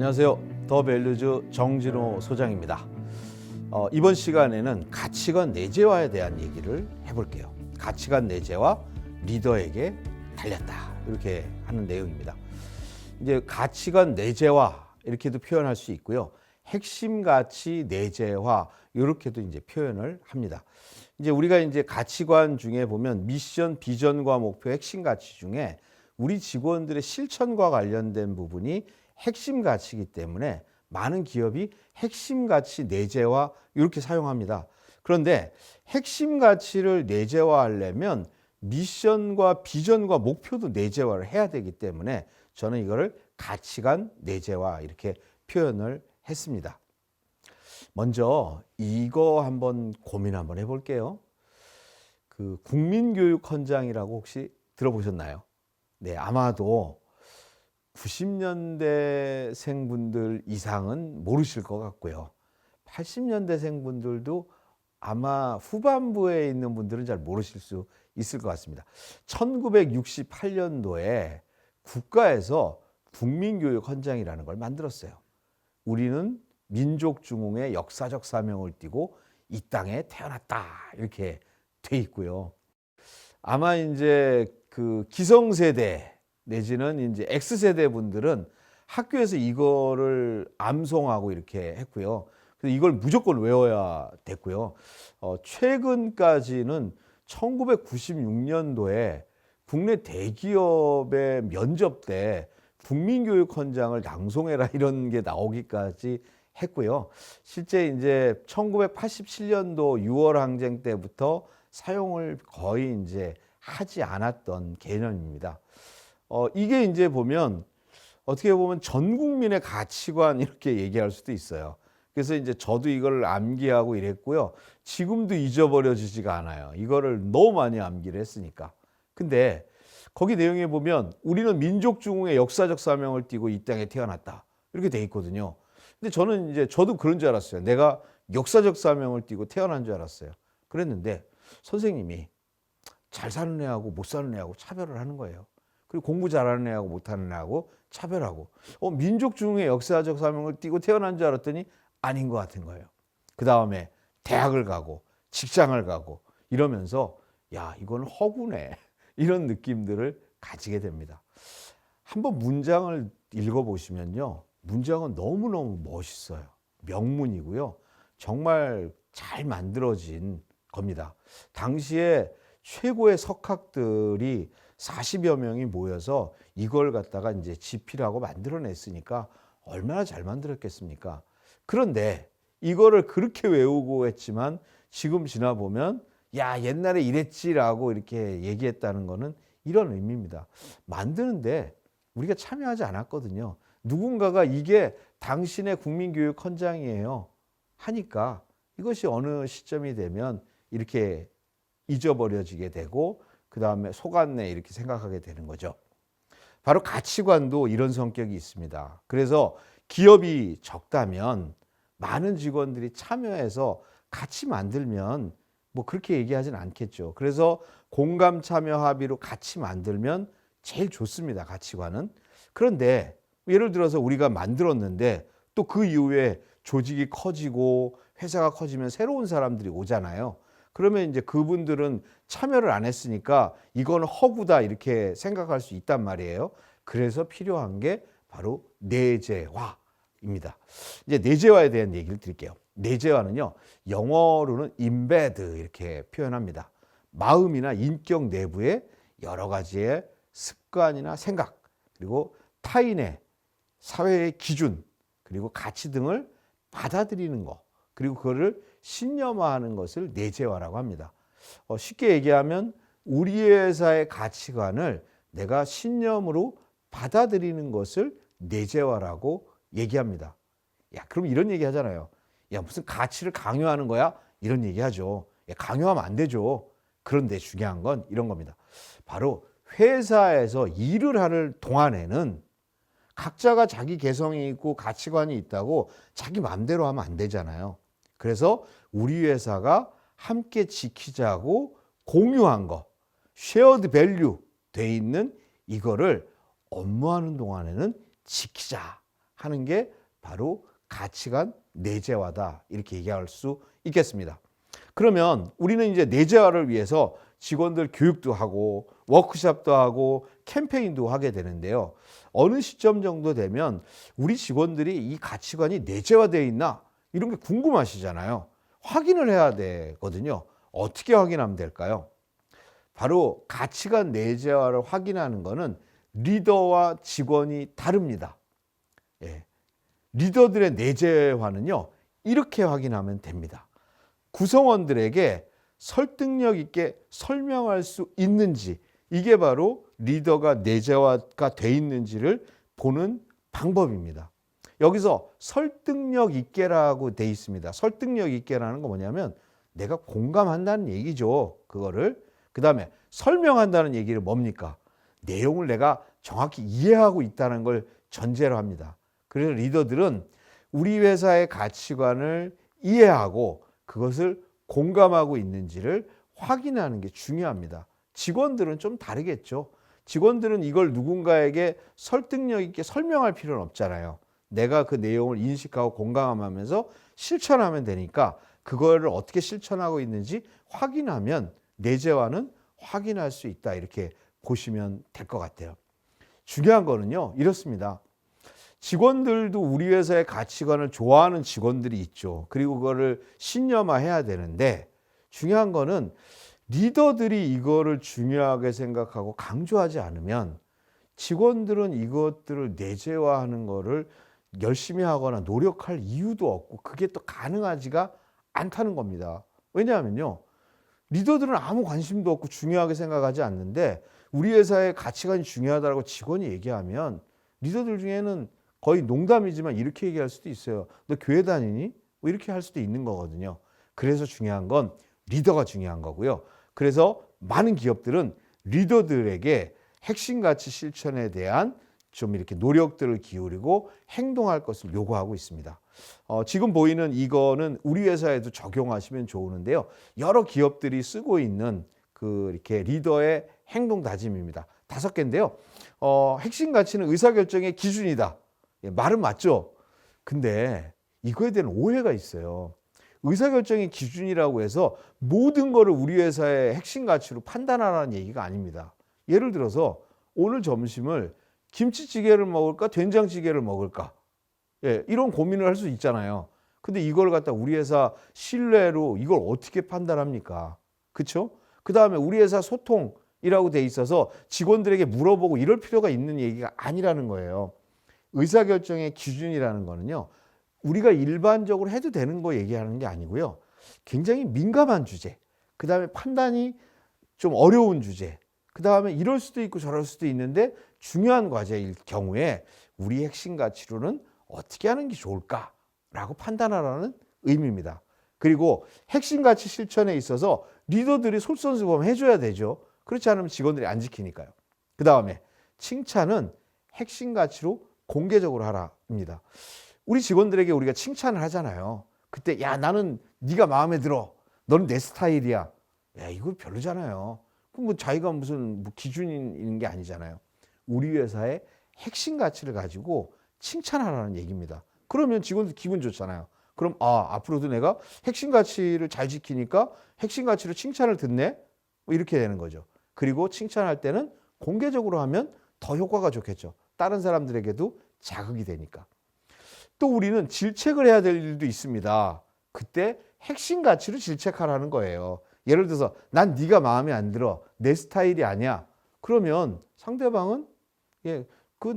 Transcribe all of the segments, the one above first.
안녕하세요. 더 밸류즈 정진호 소장입니다. 이번 시간에는 가치관 내재화에 대한 얘기를 해볼게요. 가치관 내재화, 리더에게 달렸다. 이렇게 하는 내용입니다. 이제 가치관 내재화 이렇게도 표현할 수 있고요. 핵심 가치 내재화 이렇게도 이제 표현을 합니다. 이제 우리가 이제 가치관 중에 보면 미션, 비전과 목표, 핵심 가치 중에 우리 직원들의 실천과 관련된 부분이 핵심 가치이기 때문에 많은 기업이 핵심 가치 내재화 이렇게 사용합니다. 그런데 핵심 가치를 내재화하려면 미션과 비전과 목표도 내재화를 해야 되기 때문에 저는 이거를 가치관 내재화 이렇게 표현을 했습니다. 먼저 이거 한번 고민 한번 해볼게요. 그 국민교육헌장이라고 혹시 들어보셨나요? 네, 아마도 90년대생분들 이상은 모르실 것 같고요. 80년대생분들도 아마 후반부에 있는 분들은 잘 모르실 수 있을 것 같습니다. 1968년도에 국가에서 국민교육헌장이라는 걸 만들었어요. 우리는 민족중흥의 역사적 사명을 띠고 이 땅에 태어났다 이렇게 돼 있고요. 아마 이제 그 기성세대 내지는 이제 X세대 분들은 학교에서 이거를 암송하고 이렇게 했고요. 그래서 이걸 무조건 외워야 됐고요. 최근까지는 1996년도에 국내 대기업의 면접 때 국민교육헌장을 낭송해라 이런 게 나오기까지 했고요. 실제 이제 1987년도 6월 항쟁 때부터 사용을 거의 이제 하지 않았던 개념입니다. 이게 이제 보면 어떻게 보면 전 국민의 가치관 이렇게 얘기할 수도 있어요. 그래서 이제 저도 이걸 암기하고 이랬고요. 지금도 잊어버려지지가 않아요. 이거를 너무 많이 암기를 했으니까. 근데 거기 내용에 보면 우리는 민족중흥의 역사적 사명을 띠고 이 땅에 태어났다. 이렇게 돼 있거든요. 근데 저는 이제 저도 그런 줄 알았어요. 내가 역사적 사명을 띠고 태어난 줄 알았어요. 그랬는데 선생님이 잘 사는 애하고 못 사는 애하고 차별을 하는 거예요. 그리고 공부 잘하는 애하고 못하는 애하고 차별하고 민족중흥의 역사적 사명을 띠고 태어난 줄 알았더니 아닌 것 같은 거예요. 그 다음에 대학을 가고 직장을 가고 이러면서 야 이건 허구네 이런 느낌들을 가지게 됩니다. 한번 문장을 읽어보시면요. 문장은 너무너무 멋있어요. 명문이고요. 정말 잘 만들어진 겁니다. 당시에 최고의 석학들이 40여 명이 모여서 이걸 갖다가 이제 집필하고 만들어냈으니까 얼마나 잘 만들었겠습니까? 그런데 이거를 그렇게 외우고 했지만 지금 지나보면 야 옛날에 이랬지라고 이렇게 얘기했다는 거는 이런 의미입니다. 만드는데 우리가 참여하지 않았거든요. 누군가가 이게 당신의 국민교육헌장이에요 하니까 이것이 어느 시점이 되면 이렇게 잊어버려지게 되고 그 다음에 속았네 이렇게 생각하게 되는 거죠. 바로 가치관도 이런 성격이 있습니다. 그래서 기업이 적다면 많은 직원들이 참여해서 같이 만들면 뭐 그렇게 얘기하진 않겠죠. 그래서 공감 참여 합의로 같이 만들면 제일 좋습니다. 가치관은. 그런데 예를 들어서 우리가 만들었는데 또 그 이후에 조직이 커지고 회사가 커지면 새로운 사람들이 오잖아요. 그러면 이제 그분들은 참여를 안 했으니까 이건 허구다 이렇게 생각할 수 있단 말이에요. 그래서 필요한 게 바로 내재화입니다. 이제 내재화에 대한 얘기를 드릴게요. 내재화는요, 영어로는 embed 이렇게 표현합니다. 마음이나 인격 내부에 여러 가지의 습관이나 생각, 그리고 타인의 사회의 기준, 그리고 가치 등을 받아들이는 것, 그리고 그거를 신념화하는 것을 내재화라고 합니다. 쉽게 얘기하면 우리 회사의 가치관을 내가 신념으로 받아들이는 것을 내재화라고 얘기합니다. 야, 그럼 이런 얘기 하잖아요. 야, 무슨 가치를 강요하는 거야? 이런 얘기 하죠. 야, 강요하면 안 되죠. 그런데 중요한 건 이런 겁니다. 바로 회사에서 일을 하는 동안에는 각자가 자기 개성이 있고 가치관이 있다고 자기 마음대로 하면 안 되잖아요. 그래서 우리 회사가 함께 지키자고 공유한 거, 쉐어드 밸류 돼 있는 이거를 업무하는 동안에는 지키자 하는 게 바로 가치관 내재화다. 이렇게 얘기할 수 있겠습니다. 그러면 우리는 이제 내재화를 위해서 직원들 교육도 하고 워크숍도 하고 캠페인도 하게 되는데요. 어느 시점 정도 되면 우리 직원들이 이 가치관이 내재화되어 있나 이런 게 궁금하시잖아요. 확인을 해야 되거든요. 어떻게 확인하면 될까요? 바로 가치관 내재화를 확인하는 것은 리더와 직원이 다릅니다. 예. 리더들의 내재화는요, 이렇게 확인하면 됩니다. 구성원들에게 설득력 있게 설명할 수 있는지, 이게 바로 리더가 내재화가 돼 있는지를 보는 방법입니다. 여기서 설득력 있게라고 돼 있습니다. 설득력 있게라는 거 뭐냐면 내가 공감한다는 얘기죠. 그거를. 그 다음에 설명한다는 얘기를 뭡니까? 내용을 내가 정확히 이해하고 있다는 걸 전제로 합니다. 그래서 리더들은 우리 회사의 가치관을 이해하고 그것을 공감하고 있는지를 확인하는 게 중요합니다. 직원들은 좀 다르겠죠. 직원들은 이걸 누군가에게 설득력 있게 설명할 필요는 없잖아요. 내가 그 내용을 인식하고 공감하면서 실천하면 되니까 그거를 어떻게 실천하고 있는지 확인하면 내재화는 확인할 수 있다. 이렇게 보시면 될 것 같아요. 중요한 거는요, 이렇습니다. 직원들도 우리 회사의 가치관을 좋아하는 직원들이 있죠. 그리고 그거를 신념화해야 되는데 중요한 거는 리더들이 이거를 중요하게 생각하고 강조하지 않으면 직원들은 이것들을 내재화하는 거를 열심히 하거나 노력할 이유도 없고 그게 또 가능하지가 않다는 겁니다. 왜냐하면요, 리더들은 아무 관심도 없고 중요하게 생각하지 않는데 우리 회사의 가치관이 중요하다고 직원이 얘기하면 리더들 중에는 거의 농담이지만 이렇게 얘기할 수도 있어요. 너 교회 다니니? 뭐 이렇게 할 수도 있는 거거든요. 그래서 중요한 건 리더가 중요한 거고요. 그래서 많은 기업들은 리더들에게 핵심 가치 실천에 대한 좀 이렇게 노력들을 기울이고 행동할 것을 요구하고 있습니다. 지금 보이는 이거는 우리 회사에도 적용하시면 좋은데요. 여러 기업들이 쓰고 있는 그 이렇게 리더의 행동 다짐입니다. 5개인데요. 핵심 가치는 의사결정의 기준이다. 예, 말은 맞죠? 근데 이거에 대한 오해가 있어요. 의사결정의 기준이라고 해서 모든 거를 우리 회사의 핵심 가치로 판단하라는 얘기가 아닙니다. 예를 들어서 오늘 점심을 김치찌개를 먹을까 된장찌개를 먹을까, 예, 이런 고민을 할 수 있잖아요. 근데 이걸 갖다 우리 회사 신뢰로 이걸 어떻게 판단합니까? 그렇죠? 그 다음에 우리 회사 소통이라고 돼 있어서 직원들에게 물어보고 이럴 필요가 있는 얘기가 아니라는 거예요. 의사결정의 기준이라는 거는요, 우리가 일반적으로 해도 되는 거 얘기하는 게 아니고요. 굉장히 민감한 주제, 그 다음에 판단이 좀 어려운 주제, 그 다음에 이럴 수도 있고 저럴 수도 있는데 중요한 과제일 경우에 우리 핵심 가치로는 어떻게 하는 게 좋을까라고 판단하라는 의미입니다. 그리고 핵심 가치 실천에 있어서 리더들이 솔선수범 해줘야 되죠. 그렇지 않으면 직원들이 안 지키니까요. 그 다음에 칭찬은 핵심 가치로 공개적으로 하라입니다. 우리 직원들에게 우리가 칭찬을 하잖아요. 그때 야 나는 네가 마음에 들어. 너는 내 스타일이야. 야 이거 별로잖아요. 그럼 뭐 자기가 무슨 뭐 기준이 있는 게 아니잖아요. 우리 회사의 핵심 가치를 가지고 칭찬하라는 얘기입니다. 그러면 직원들 기분 좋잖아요. 그럼 앞으로도 내가 핵심 가치를 잘 지키니까 핵심 가치로 칭찬을 듣네? 뭐 이렇게 되는 거죠. 그리고 칭찬할 때는 공개적으로 하면 더 효과가 좋겠죠. 다른 사람들에게도 자극이 되니까. 또 우리는 질책을 해야 될 일도 있습니다. 그때 핵심 가치를 질책하라는 거예요. 예를 들어서 난 네가 마음에 안 들어. 내 스타일이 아니야. 그러면 상대방은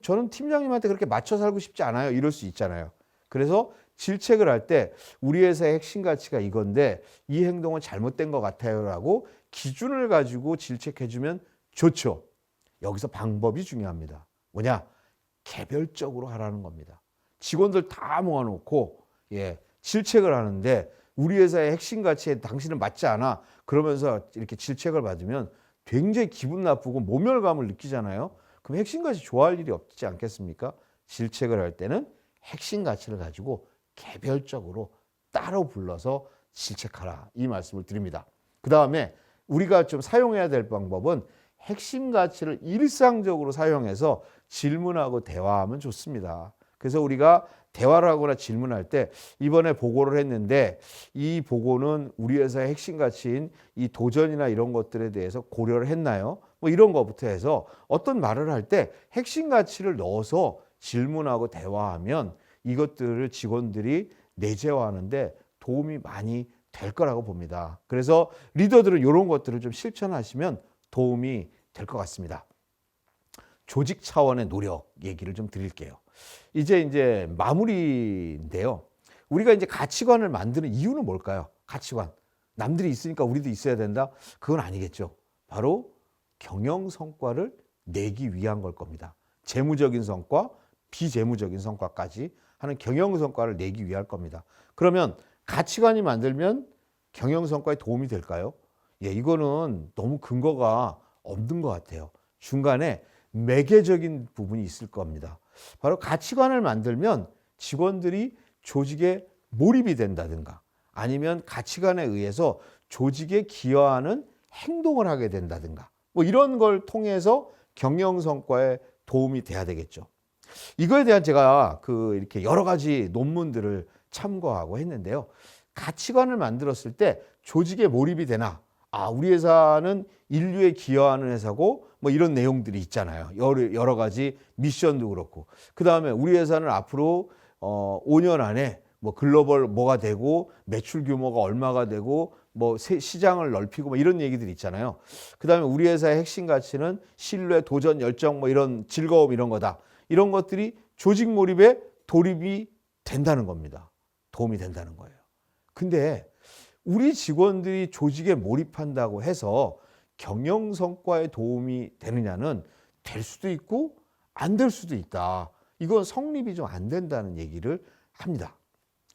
저는 팀장님한테 그렇게 맞춰 살고 싶지 않아요. 이럴 수 있잖아요. 그래서 질책을 할 때 우리 회사의 핵심 가치가 이건데 이 행동은 잘못된 것 같아요라고 기준을 가지고 질책해주면 좋죠. 여기서 방법이 중요합니다. 뭐냐? 개별적으로 하라는 겁니다. 직원들 다 모아놓고 질책을 하는데 우리 회사의 핵심 가치에 당신은 맞지 않아. 그러면서 이렇게 질책을 받으면 굉장히 기분 나쁘고 모멸감을 느끼잖아요. 그럼 핵심 가치 좋아할 일이 없지 않겠습니까? 질책을 할 때는 핵심 가치를 가지고 개별적으로 따로 불러서 질책하라. 이 말씀을 드립니다. 그 다음에 우리가 좀 사용해야 될 방법은 핵심 가치를 일상적으로 사용해서 질문하고 대화하면 좋습니다. 그래서 우리가 대화를 하거나 질문할 때 이번에 보고를 했는데 이 보고는 우리 회사의 핵심 가치인 이 도전이나 이런 것들에 대해서 고려를 했나요? 뭐 이런 것부터 해서 어떤 말을 할 때 핵심 가치를 넣어서 질문하고 대화하면 이것들을 직원들이 내재화하는데 도움이 많이 될 거라고 봅니다. 그래서 리더들은 이런 것들을 좀 실천하시면 도움이 될 것 같습니다. 조직 차원의 노력 얘기를 좀 드릴게요. 이제 마무리인데요. 우리가 이제 가치관을 만드는 이유는 뭘까요? 가치관. 남들이 있으니까 우리도 있어야 된다? 그건 아니겠죠. 바로 경영 성과를 내기 위한 걸 겁니다. 재무적인 성과, 비재무적인 성과까지 하는 경영 성과를 내기 위할 겁니다. 그러면 가치관이 만들면 경영 성과에 도움이 될까요? 예, 이거는 너무 근거가 없는 것 같아요. 중간에 매개적인 부분이 있을 겁니다. 바로 가치관을 만들면 직원들이 조직에 몰입이 된다든가 아니면 가치관에 의해서 조직에 기여하는 행동을 하게 된다든가 뭐 이런 걸 통해서 경영 성과에 도움이 돼야 되겠죠. 이거에 대한 제가 이렇게 여러 가지 논문들을 참고하고 했는데요. 가치관을 만들었을 때 조직에 몰입이 되나? 아, 우리 회사는 인류에 기여하는 회사고 뭐 이런 내용들이 있잖아요. 여러 가지 미션도 그렇고. 그다음에 우리 회사는 앞으로 5년 안에 뭐 글로벌 뭐가 되고 매출 규모가 얼마가 되고 뭐 시장을 넓히고 뭐 이런 얘기들이 있잖아요. 그다음에 우리 회사의 핵심 가치는 신뢰, 도전, 열정 뭐 이런 즐거움 이런 거다. 이런 것들이 조직 몰입에 돌입이 된다는 겁니다. 도움이 된다는 거예요. 근데 우리 직원들이 조직에 몰입한다고 해서 경영 성과에 도움이 되느냐는 될 수도 있고 안 될 수도 있다. 이건 성립이 좀 안 된다는 얘기를 합니다.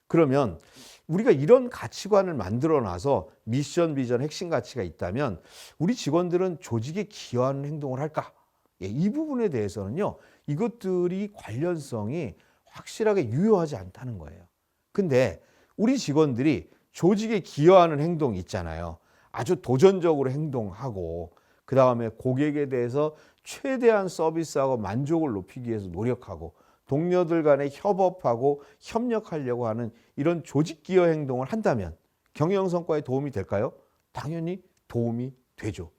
그러면 우리가 이런 가치관을 만들어 놔서 미션, 비전, 핵심 가치가 있다면 우리 직원들은 조직에 기여하는 행동을 할까? 예, 이 부분에 대해서는요. 이것들이 관련성이 확실하게 유효하지 않다는 거예요. 근데 우리 직원들이 조직에 기여하는 행동이 있잖아요. 아주 도전적으로 행동하고 그다음에 고객에 대해서 최대한 서비스하고 만족을 높이기 위해서 노력하고 동료들 간에 협업하고 협력하려고 하는 이런 조직 기여 행동을 한다면 경영 성과에 도움이 될까요? 당연히 도움이 되죠.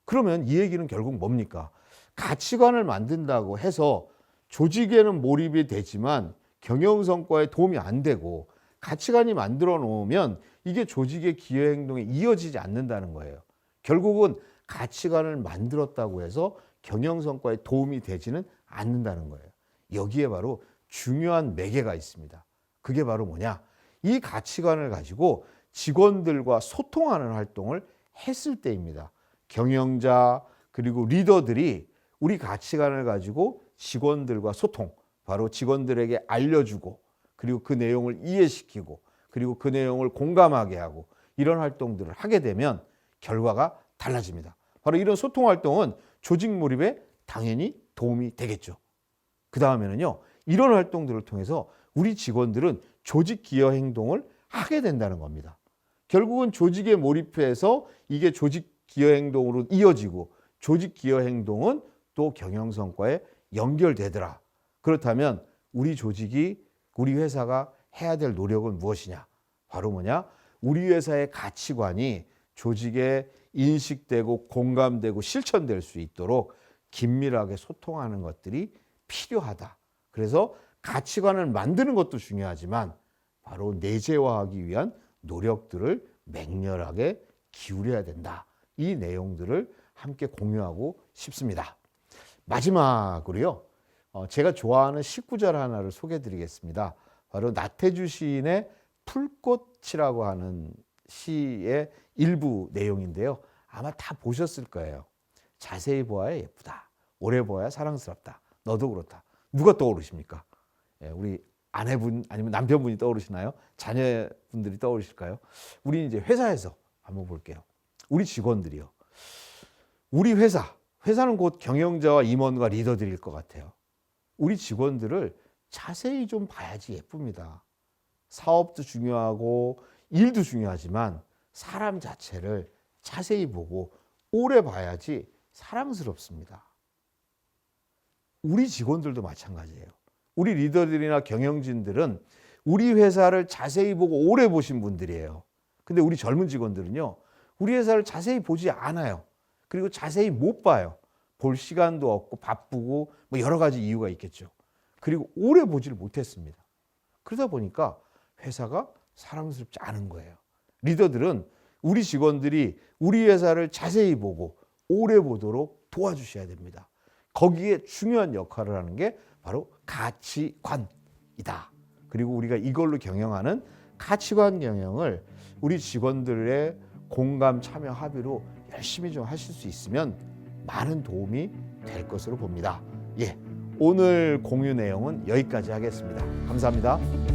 그러면 이 얘기는 결국 뭡니까? 가치관을 만든다고 해서 조직에는 몰입이 되지만 경영 성과에 도움이 안 되고 가치관이 만들어 놓으면 이게 조직의 기여 행동에 이어지지 않는다는 거예요. 결국은 가치관을 만들었다고 해서 경영 성과에 도움이 되지는 않는다는 거예요. 여기에 바로 중요한 매개가 있습니다. 그게 바로 뭐냐? 이 가치관을 가지고 직원들과 소통하는 활동을 했을 때입니다. 경영자 그리고 리더들이 우리 가치관을 가지고 직원들과 소통, 바로 직원들에게 알려주고 그리고 그 내용을 이해시키고 그리고 그 내용을 공감하게 하고 이런 활동들을 하게 되면 결과가 달라집니다. 바로 이런 소통 활동은 조직 몰입에 당연히 도움이 되겠죠. 그 다음에는요. 이런 활동들을 통해서 우리 직원들은 조직 기여 행동을 하게 된다는 겁니다. 결국은 조직에 몰입해서 이게 조직 기여 행동으로 이어지고 조직 기여 행동은 또 경영 성과에 연결되더라. 그렇다면 우리 조직이 우리 회사가 해야 될 노력은 무엇이냐? 바로 뭐냐? 우리 회사의 가치관이 조직에 인식되고 공감되고 실천될 수 있도록 긴밀하게 소통하는 것들이 필요하다. 그래서 가치관을 만드는 것도 중요하지만 바로 내재화하기 위한 노력들을 맹렬하게 기울여야 된다. 이 내용들을 함께 공유하고 싶습니다. 마지막으로요. 제가 좋아하는 시구절 하나를 소개해 드리겠습니다. 바로 나태주 시인의 풀꽃이라고 하는 시의 일부 내용인데요. 아마 다 보셨을 거예요. 자세히 보아야 예쁘다. 오래 보아야 사랑스럽다. 너도 그렇다. 누가 떠오르십니까? 우리 아내분 아니면 남편분이 떠오르시나요? 자녀분들이 떠오르실까요? 우리 이제 회사에서 한번 볼게요. 우리 직원들이요. 우리 회사는 곧 경영자와 임원과 리더들일 것 같아요. 우리 직원들을 자세히 좀 봐야지 예쁩니다. 사업도 중요하고 일도 중요하지만 사람 자체를 자세히 보고 오래 봐야지 사랑스럽습니다. 우리 직원들도 마찬가지예요. 우리 리더들이나 경영진들은 우리 회사를 자세히 보고 오래 보신 분들이에요. 근데 우리 젊은 직원들은요, 우리 회사를 자세히 보지 않아요. 그리고 자세히 못 봐요. 볼 시간도 없고 바쁘고 뭐 여러 가지 이유가 있겠죠. 그리고 오래 보지를 못했습니다. 그러다 보니까 회사가 사랑스럽지 않은 거예요. 리더들은 우리 직원들이 우리 회사를 자세히 보고 오래 보도록 도와주셔야 됩니다. 거기에 중요한 역할을 하는 게 바로 가치관이다. 그리고 우리가 이걸로 경영하는 가치관 경영을 우리 직원들의 공감, 참여, 합의로 열심히 좀 하실 수 있으면 많은 도움이 될 것으로 봅니다. 예, 오늘 공유 내용은 여기까지 하겠습니다. 감사합니다.